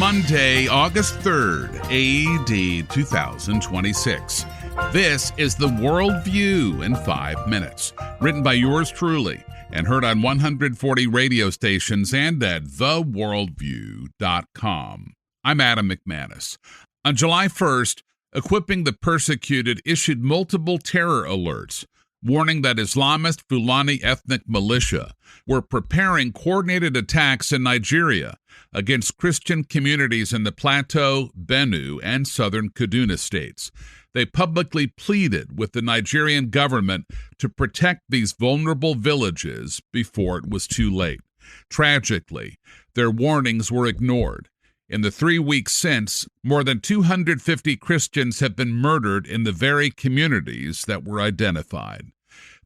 Monday, August 3rd, AD 2026. This is The Worldview in 5 minutes, written by yours truly and heard on 140 radio stations and at theworldview.com. I'm Adam McManus. On July 1st, Equipping the Persecuted issued multiple terror alerts, warning that Islamist Fulani ethnic militia were preparing coordinated attacks in Nigeria against Christian communities in the Plateau, Benue, and southern Kaduna states. They publicly pleaded with the Nigerian government to protect these vulnerable villages before it was too late. Tragically, their warnings were ignored. In the 3 weeks since, more than 250 Christians have been murdered in the very communities that were identified.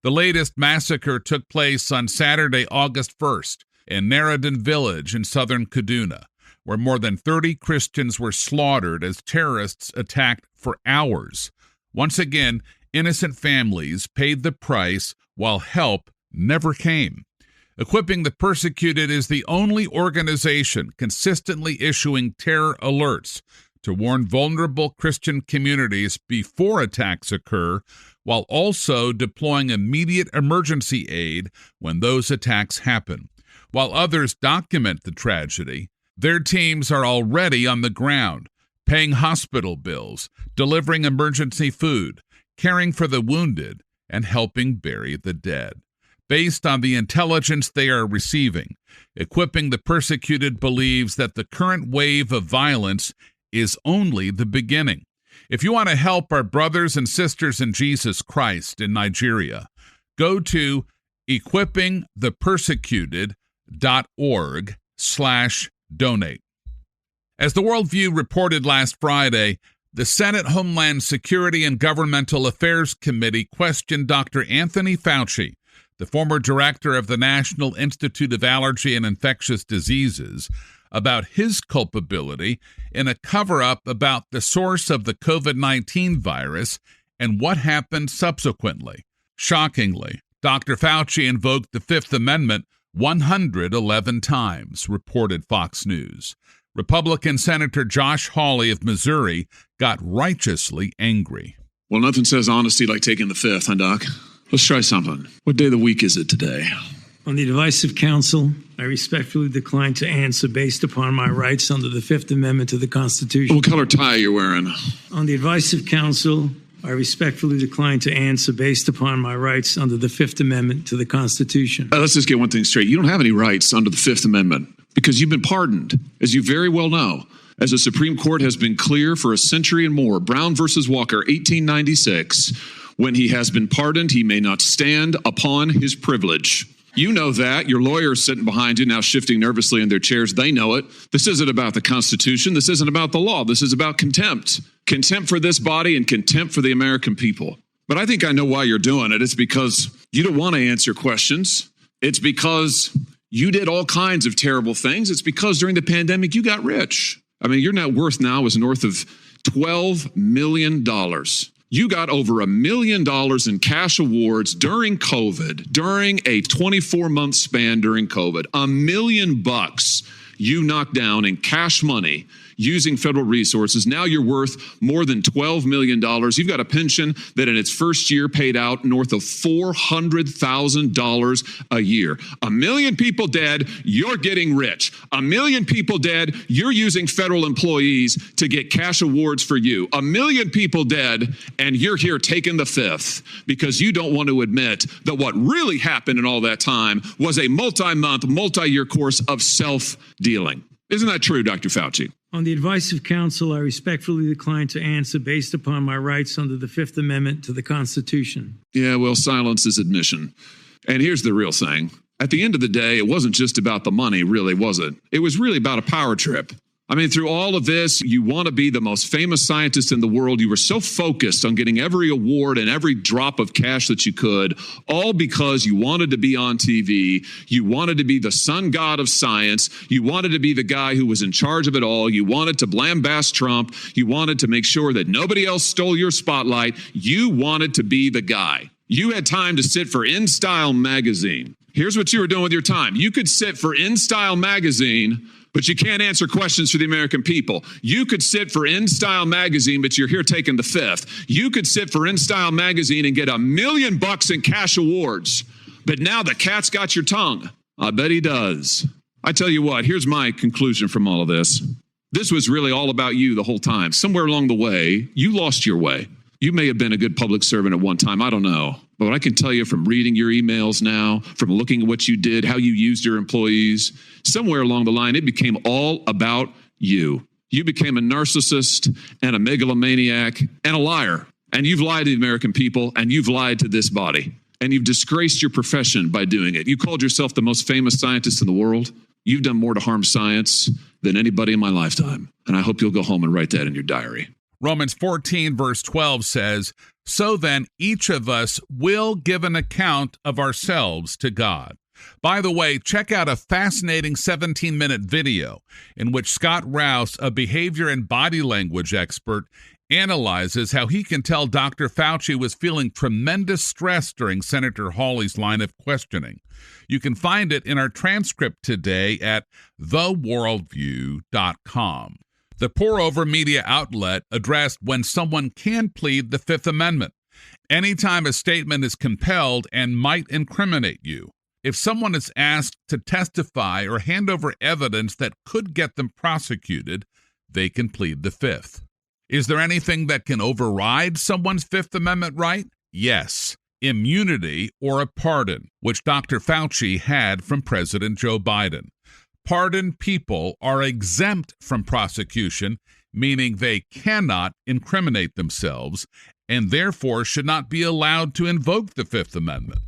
The latest massacre took place on Saturday, August 1st, in Naradin village in southern Kaduna, where more than 30 Christians were slaughtered as terrorists attacked for hours. Once again, innocent families paid the price while help never came. Equipping the Persecuted is the only organization consistently issuing terror alerts to warn vulnerable Christian communities before attacks occur, while also deploying immediate emergency aid when those attacks happen. While others document the tragedy, their teams are already on the ground, paying hospital bills, delivering emergency food, caring for the wounded, and helping bury the dead. Based on the intelligence they are receiving, Equipping the Persecuted believes that the current wave of violence is only the beginning. If you want to help our brothers and sisters in Jesus Christ in Nigeria, go to equippingthepersecuted.org/donate. As the Worldview reported last Friday, the Senate Homeland Security and Governmental Affairs Committee questioned Dr. Anthony Fauci, the former director of the National Institute of Allergy and Infectious Diseases, about his culpability in a cover-up about the source of the COVID-19 virus and what happened subsequently. Shockingly, Dr. Fauci invoked the Fifth Amendment 111 times, reported Fox News. Republican Senator Josh Hawley of Missouri got righteously angry. Well, nothing says honesty like taking the fifth, huh, Doc? Let's try something. What day of the week is it today? On the advice of counsel, I respectfully decline to answer based upon my rights under the Fifth Amendment to the Constitution. What color tie are you wearing? On the advice of counsel, I respectfully decline to answer based upon my rights under the Fifth Amendment to the Constitution. Let's just get one thing straight. You don't have any rights under the Fifth Amendment because you've been pardoned, as you very well know. As the Supreme Court has been clear for a century and more, Brown versus Walker, 1896, when he has been pardoned, he may not stand upon his privilege. You know that. Your lawyers sitting behind you now shifting nervously in their chairs. They know it. This isn't about the Constitution. This isn't about the law. This is about contempt. Contempt for this body and contempt for the American people. But I think I know why you're doing it. It's because you don't want to answer questions. It's because you did all kinds of terrible things. It's because during the pandemic, you got rich. I mean, your net worth now is north of $12 million. You got over $1 million in cash awards during COVID, during a 24-month span during COVID. $1 million you knocked down in cash money using federal resources. Now you're worth more than $12 million. You've got a pension that in its first year paid out north of $400,000 a year. 1 million people dead, you're getting rich. 1 million people dead, you're using federal employees to get cash awards for you. 1 million people dead, and you're here taking the fifth because you don't want to admit that what really happened in all that time was a multi-month, multi-year course of self-dealing. Isn't that true, Dr. Fauci? On the advice of counsel, I respectfully decline to answer based upon my rights under the Fifth Amendment to the Constitution. Yeah, well, silence is admission. And here's the real thing. At the end of the day, it wasn't just about the money, really, was it? It was really about a power trip. I mean, through all of this, you want to be the most famous scientist in the world. You were so focused on getting every award and every drop of cash that you could, all because you wanted to be on TV. You wanted to be the sun god of science. You wanted to be the guy who was in charge of it all. You wanted to lambast Trump. You wanted to make sure that nobody else stole your spotlight. You wanted to be the guy. You had time to sit for InStyle magazine. Here's what you were doing with your time. You could sit for InStyle magazine, but you can't answer questions for the American people. You could sit for InStyle magazine, but you're here taking the fifth. You could sit for InStyle magazine and get $1 million in cash awards. But now the cat's got your tongue. I bet he does. I tell you what, here's my conclusion from all of this. This was really all about you the whole time. Somewhere along the way, you lost your way. You may have been a good public servant at one time. I don't know. But what I can tell you from reading your emails now, from looking at what you did, how you used your employees, somewhere along the line, it became all about you. You became a narcissist and a megalomaniac and a liar. And you've lied to the American people, and you've lied to this body. And you've disgraced your profession by doing it. You called yourself the most famous scientist in the world. You've done more to harm science than anybody in my lifetime. And I hope you'll go home and write that in your diary. Romans 14, verse 12 says, "So then each of us will give an account of ourselves to God." By the way, check out a fascinating 17-minute video in which Scott Rouse, a behavior and body language expert, analyzes how he can tell Dr. Fauci was feeling tremendous stress during Senator Hawley's line of questioning. You can find it in our transcript today at theworldview.com. The Pour Over media outlet addressed when someone can plead the Fifth Amendment. Anytime a statement is compelled and might incriminate you. If someone is asked to testify or hand over evidence that could get them prosecuted, they can plead the Fifth. Is there anything that can override someone's Fifth Amendment right? Yes. Immunity or a pardon, which Dr. Fauci had from President Joe Biden. Pardoned people are exempt from prosecution, meaning they cannot incriminate themselves and therefore should not be allowed to invoke the Fifth Amendment.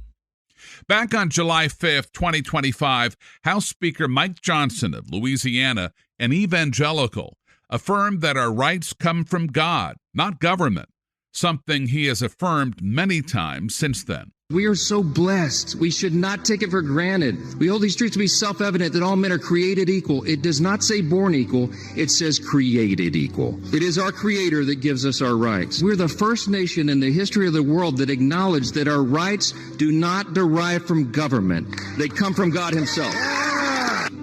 Back on July 5th, 2025, House Speaker Mike Johnson of Louisiana, an evangelical, affirmed that our rights come from God, not government, something he has affirmed many times since then. We are so blessed. We should not take it for granted. We hold these truths to be self-evident that all men are created equal. It does not say born equal. It says created equal. It is our Creator that gives us our rights. We're the first nation in the history of the world that acknowledged that our rights do not derive from government. They come from God Himself.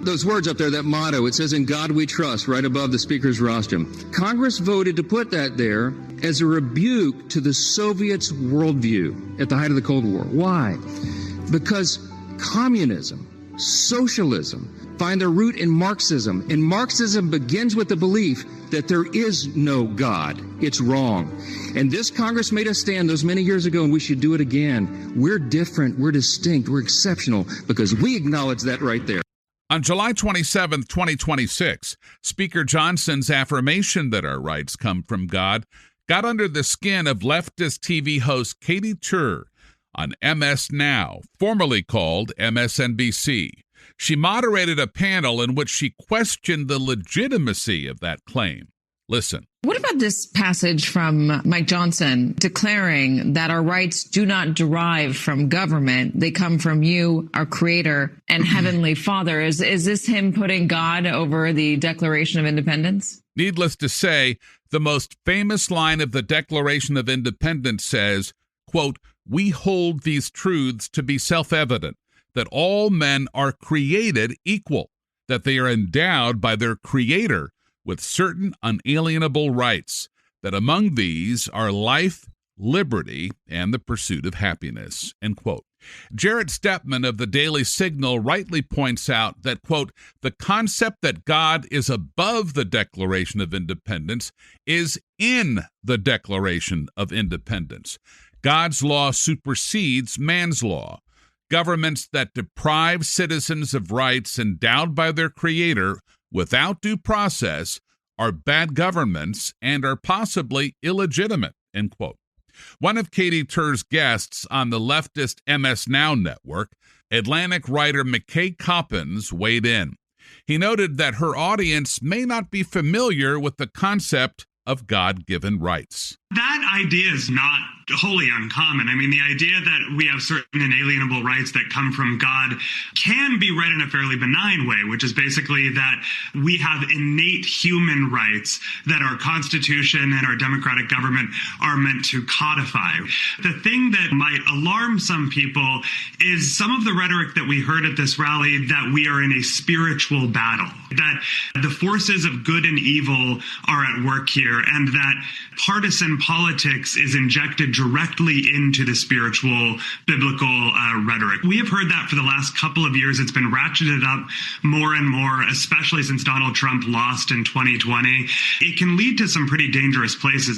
Those words up there, that motto, it says, "In God we trust," right above the Speaker's rostrum. Congress voted to put that there as a rebuke to the Soviets' worldview at the height of the Cold War. Why? Because communism, socialism, find their root in Marxism. And Marxism begins with the belief that there is no God. It's wrong. And this Congress made us stand those many years ago, and we should do it again. We're different, we're distinct, we're exceptional, because we acknowledge that right there. On July 27, 2026, Speaker Johnson's affirmation that our rights come from God got under the skin of leftist TV host Katy Tur on MS Now, formerly called MSNBC. She moderated a panel in which she questioned the legitimacy of that claim. Listen. What about this passage from Mike Johnson declaring that our rights do not derive from government? They come from you, our Creator, and Heavenly Father. Is this him putting God over the Declaration of Independence? Needless to say, the most famous line of the Declaration of Independence says, quote, "We hold these truths to be self-evident, that all men are created equal, that they are endowed by their Creator with certain unalienable rights, that among these are life, liberty, and the pursuit of happiness," end quote. Jarrett Stepman of the Daily Signal rightly points out that, quote, "the concept that God is above the Declaration of Independence is in the Declaration of Independence. God's law supersedes man's law. Governments that deprive citizens of rights endowed by their Creator without due process are bad governments and are possibly illegitimate," end quote. One of Katy Tur's guests on the leftist MS Now network, Atlantic writer McKay Coppins, weighed in. He noted that her audience may not be familiar with the concept of God-given rights. That idea is not wholly uncommon. I mean, the idea that we have certain inalienable rights that come from God can be read in a fairly benign way, which is basically that we have innate human rights that our Constitution and our democratic government are meant to codify. The thing that might alarm some people is some of the rhetoric that we heard at this rally that we are in a spiritual battle, that the forces of good and evil are at work here, and that partisan politics is injected directly into the spiritual biblical rhetoric. We have heard that for the last couple of years. It's been ratcheted up more and more, especially since Donald Trump lost in 2020. It can lead to some pretty dangerous places.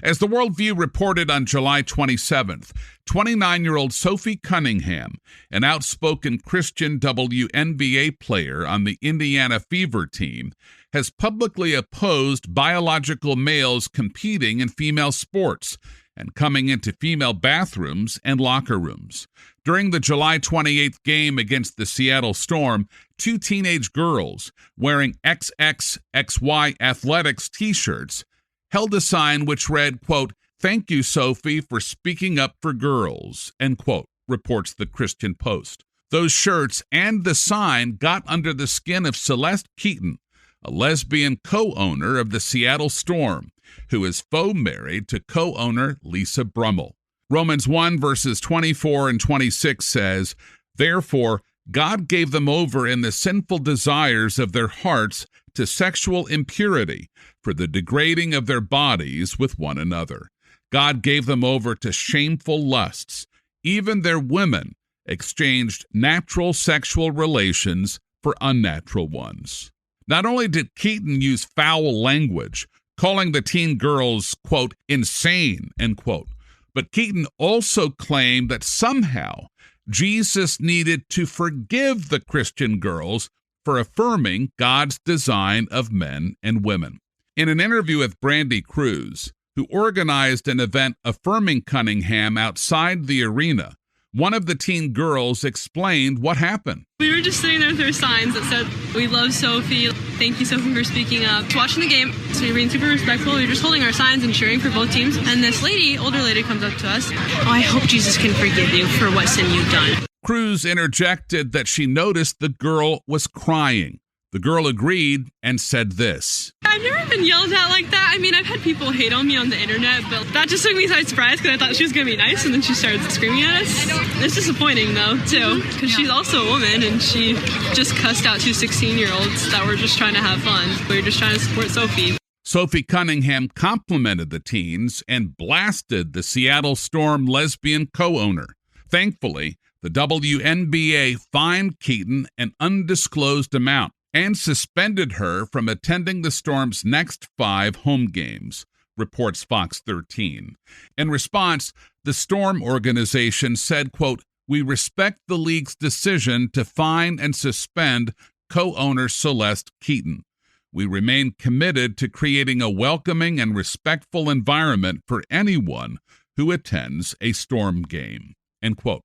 As the Worldview reported on July 27th, 29-year-old Sophie Cunningham, an outspoken Christian WNBA player on the Indiana Fever team, has publicly opposed biological males competing in female sports and coming into female bathrooms and locker rooms. During the July 28th game against the Seattle Storm, 2 teenage girls wearing XXXY Athletics t-shirts held a sign which read, quote, "Thank you, Sophie, for speaking up for girls," end quote, reports the Christian Post. Those shirts and the sign got under the skin of Celeste Keaton, a lesbian co-owner of the Seattle Storm, who is faux married to co-owner Lisa Brummel. Romans 1 verses 24 and 26 says, "Therefore, God gave them over in the sinful desires of their hearts to sexual impurity, for the degrading of their bodies with one another. God gave them over to shameful lusts. Even their women exchanged natural sexual relations for unnatural ones." Not only did Keaton use foul language, calling the teen girls, quote, "insane," end quote, but Keaton also claimed that somehow Jesus needed to forgive the Christian girls for affirming God's design of men and women. In an interview with Brandy Cruz, who organized an event affirming Cunningham outside the arena, one of the teen girls explained what happened. We were just sitting there with our signs that said, "We love Sophie. Thank you, Sophie, for speaking up." Watching the game, so we were being super respectful. We were just holding our signs and cheering for both teams. And this older lady comes up to us. "Oh, I hope Jesus can forgive you for what sin you've done." Cruz interjected that she noticed the girl was crying. The girl agreed and said this. "I've never been yelled at like that. I mean, I've had people hate on me on the internet, but that just took me by surprise because I thought she was going to be nice, and then she started screaming at us. It's disappointing, though, too, because she's also a woman, and she just cussed out 2 16-year-olds that were just trying to have fun. We were just trying to support Sophie." Sophie Cunningham complimented the teens and blasted the Seattle Storm lesbian co-owner. Thankfully, the WNBA fined Keaton an undisclosed amount and suspended her from attending the Storm's next 5 home games, reports Fox 13. In response, the Storm organization said, quote, "We respect the league's decision to fine and suspend co-owner Celeste Keaton. We remain committed to creating a welcoming and respectful environment for anyone who attends a Storm game," end quote.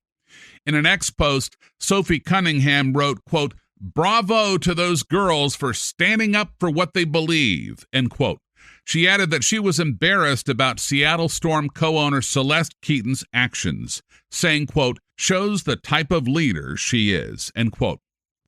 In an ex-post, Sophie Cunningham wrote, quote, "Bravo to those girls for standing up for what they believe," end quote. She added that she was embarrassed about Seattle Storm co-owner Celeste Keaton's actions, saying, quote, "shows the type of leader she is," end quote.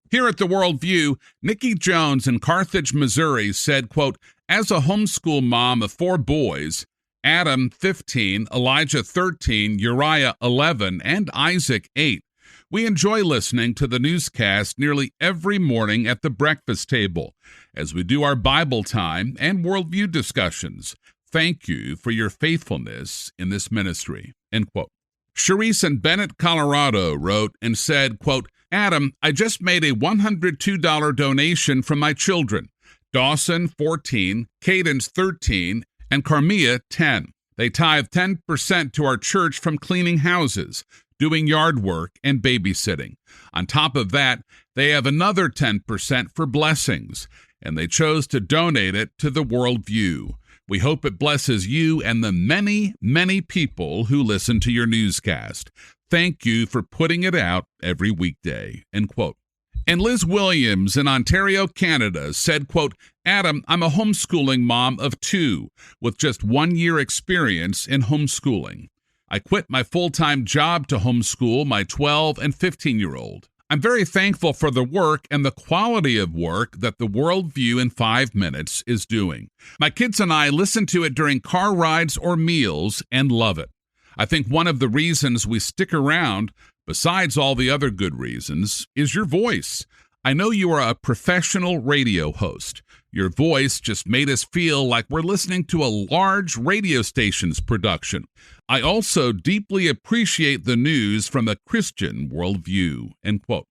Here at the Worldview, Nikki Jones in Carthage, Missouri said, quote, "As a homeschool mom of 4 boys, Adam 15, Elijah 13, Uriah 11, and Isaac 8, we enjoy listening to the newscast nearly every morning at the breakfast table as we do our Bible time and Worldview discussions. Thank you for your faithfulness in this ministry," end quote. Sharice in Bennett, Colorado wrote and said, quote, "Adam, I just made a $102 donation from my children, Dawson 14, Cadence 13, and Carmia 10. They tithe 10% to our church from cleaning houses, doing yard work, and babysitting. On top of that, they have another 10% for blessings, and they chose to donate it to the Worldview. We hope it blesses you and the many, many people who listen to your newscast. Thank you for putting it out every weekday," end quote. And Liz Williams in Ontario, Canada said, quote, Adam, I'm a homeschooling mom of 2 with just 1 year experience in homeschooling. I quit my full-time job to homeschool my 12 and 15-year-old. I'm very thankful for the work and the quality of work that the Worldview in 5 minutes is doing. My kids and I listen to it during car rides or meals and love it. I think one of the reasons we stick around, besides all the other good reasons, is your voice. I know you are a professional radio host. Your voice just made us feel like we're listening to a large radio station's production. I also deeply appreciate the news from a Christian worldview, end quote.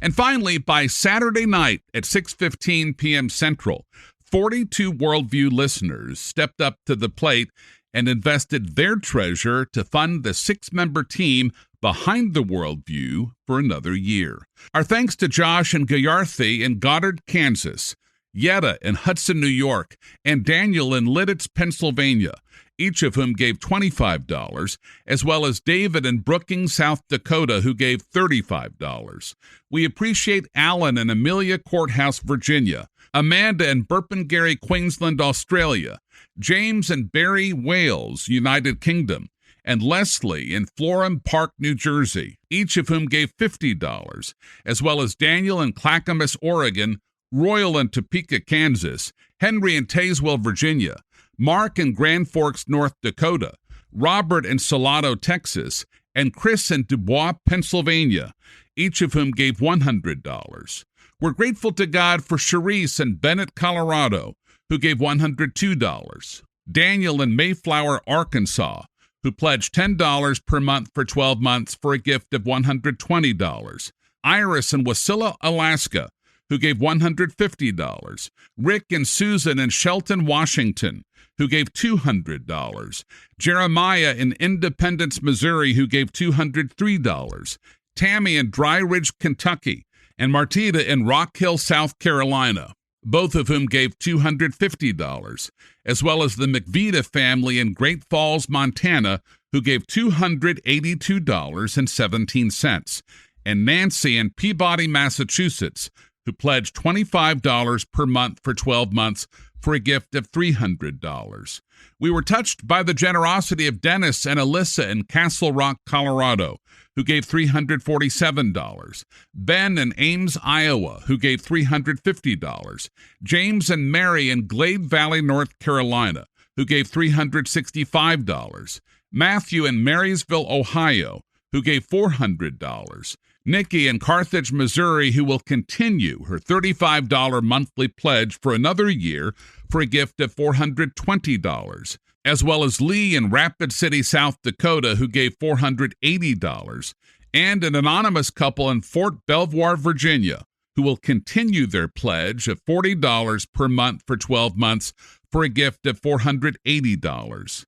And finally, by Saturday night at 6:15 p.m. Central, 42 Worldview listeners stepped up to the plate and invested their treasure to fund the 6-member team behind the Worldview for another year. Our thanks to Josh and Gayarthi in Goddard, Kansas, Yetta in Hudson, New York, and Daniel in Lidditz, Pennsylvania, each of whom gave $25, as well as David in Brookings, South Dakota, who gave $35. We appreciate Alan in Amelia Courthouse, Virginia, Amanda in Burpengary, Queensland, Australia, James in Barry, Wales, United Kingdom, and Leslie in Florham Park, New Jersey, each of whom gave $50, as well as Daniel in Clackamas, Oregon, Royal in Topeka, Kansas, Henry in Tazewell, Virginia, Mark in Grand Forks, North Dakota, Robert in Salado, Texas, and Chris in Dubois, Pennsylvania, each of whom gave $100. We're grateful to God for Charisse in Bennett, Colorado, who gave $102. Daniel in Mayflower, Arkansas, who pledged $10 per month for 12 months for a gift of $120. Iris in Wasilla, Alaska, who gave $150. Rick and Susan in Shelton, Washington, who gave $200. Jeremiah in Independence, Missouri, who gave $203. Tammy in Dry Ridge, Kentucky, and Martita in Rock Hill, South Carolina, both of whom gave $250, as well as the McVita family in Great Falls, Montana, who gave $282.17, and Nancy in Peabody, Massachusetts, who pledged $25 per month for 12 months for a gift of $300. We were touched by the generosity of Dennis and Alyssa in Castle Rock, Colorado, who gave $347. Ben in Ames, Iowa, who gave $350. James and Mary in Glade Valley, North Carolina, who gave $365. Matthew in Marysville, Ohio, who gave $400. Nikki in Carthage, Missouri, who will continue her $35 monthly pledge for another year for a gift of $420, as well as Lee in Rapid City, South Dakota, who gave $480, and an anonymous couple in Fort Belvoir, Virginia, who will continue their pledge of $40 per month for 12 months for a gift of $480.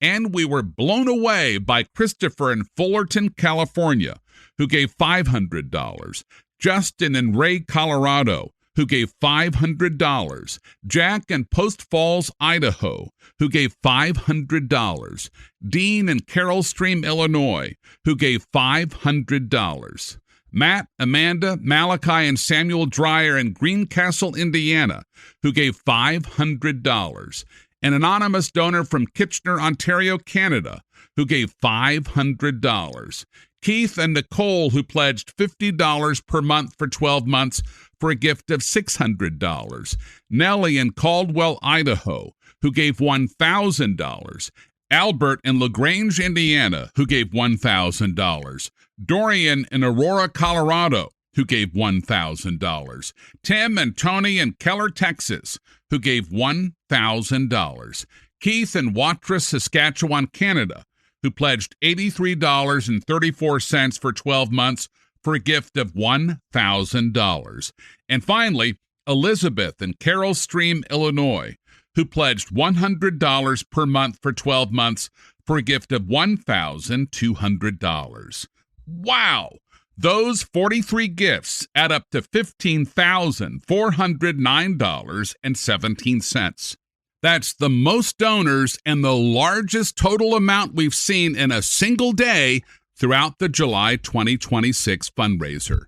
And we were blown away by Christopher in Fullerton, California, who gave $500, Justin in Ray, Colorado, who gave $500, Jack in Post Falls, Idaho, who gave $500, Dean in Carroll Stream, Illinois, who gave $500, Matt, Amanda, Malachi, and Samuel Dreyer in Greencastle, Indiana, who gave $500, an anonymous donor from Kitchener, Ontario, Canada, who gave $500, Keith and Nicole, who pledged $50 per month for 12 months for a gift of $600, Nellie in Caldwell, Idaho, who gave $1,000, Albert in LaGrange, Indiana, who gave $1,000, Dorian in Aurora, Colorado, who gave $1,000, Tim and Tony in Keller, Texas, who gave $1,000, Keith in Watrous, Saskatchewan, Canada, who pledged $83.34 for 12 months for a gift of $1,000. And finally, Elizabeth in Carroll Stream, Illinois, who pledged $100 per month for 12 months for a gift of $1,200. Wow! Those 43 gifts add up to $15,409.17. That's the most donors and the largest total amount we've seen in a single day throughout the July 2026 fundraiser.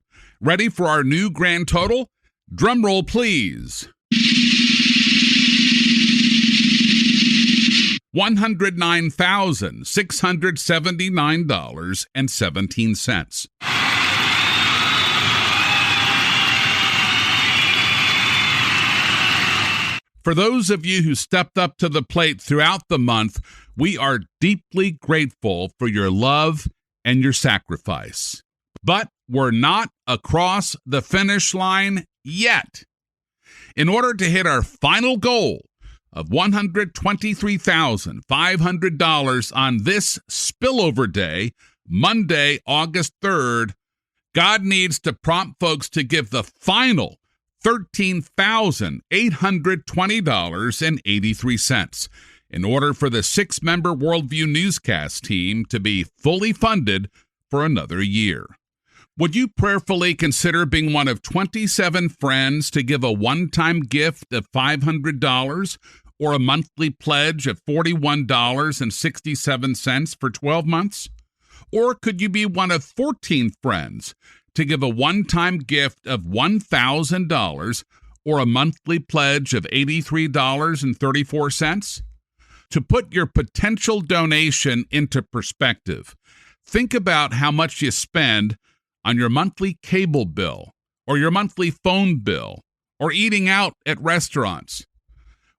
Ready for our new grand total? Drum roll, please. $109,679.17. For those of you who stepped up to the plate throughout the month, we are deeply grateful for your love and your sacrifice. But we're not across the finish line yet. In order to hit our final goal of $123,500 on this spillover day, Monday, August 3rd, God needs to prompt folks to give the final $13,820.83 in order for the 6-member Worldview Newscast team to be fully funded for another year. Would you prayerfully consider being one of 27 friends to give a one-time gift of $500 or a monthly pledge of $41.67 for 12 months? Or could you be one of 14 friends to give a one-time gift of $1,000 or a monthly pledge of $83.34? To put your potential donation into perspective, think about how much you spend on your monthly cable bill or your monthly phone bill or eating out at restaurants.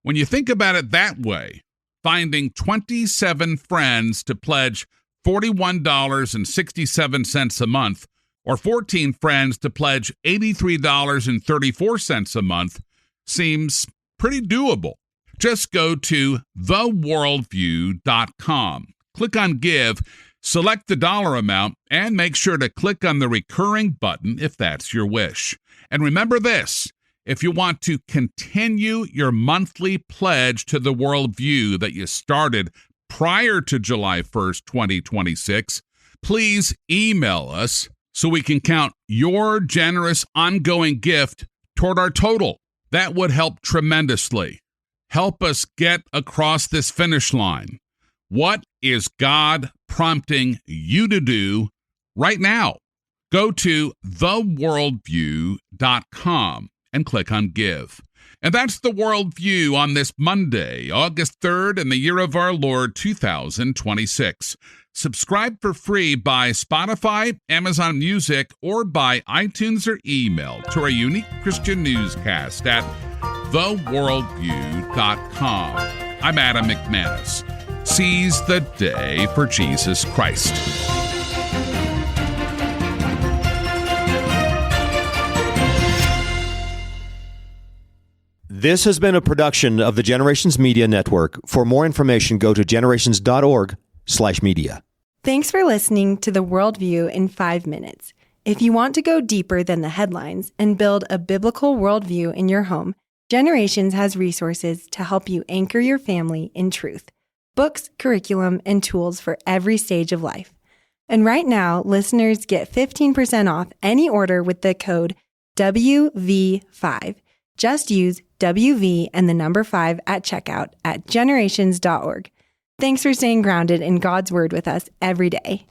When you think about it that way, finding 27 friends to pledge $41.67 a month or 14 friends to pledge $83.34 a month seems pretty doable. Just go to theworldview.com, click on Give, select the dollar amount, and make sure to click on the recurring button if that's your wish. And remember this, if you want to continue your monthly pledge to the Worldview that you started prior to July 1st, 2026, please email us so we can count your generous ongoing gift toward our total. That would help tremendously. Help us get across this finish line. What is God prompting you to do right now? Go to theworldview.com and click on Give. And that's the Worldview on this Monday, August 3rd, in the year of our Lord, 2026. Subscribe for free by Spotify, Amazon Music, or by iTunes or email to our unique Christian newscast at theworldview.com. I'm Adam McManus. Seize the day for Jesus Christ. This has been a production of the Generations Media Network. For more information, go to generations.org/media. Thanks for listening to The Worldview in 5 minutes. If you want to go deeper than the headlines and build a biblical worldview in your home, Generations has resources to help you anchor your family in truth. Books, curriculum, and tools for every stage of life. And right now, listeners get 15% off any order with the code WV5. Just use WV and the number 5 at checkout at generations.org. Thanks for staying grounded in God's Word with us every day.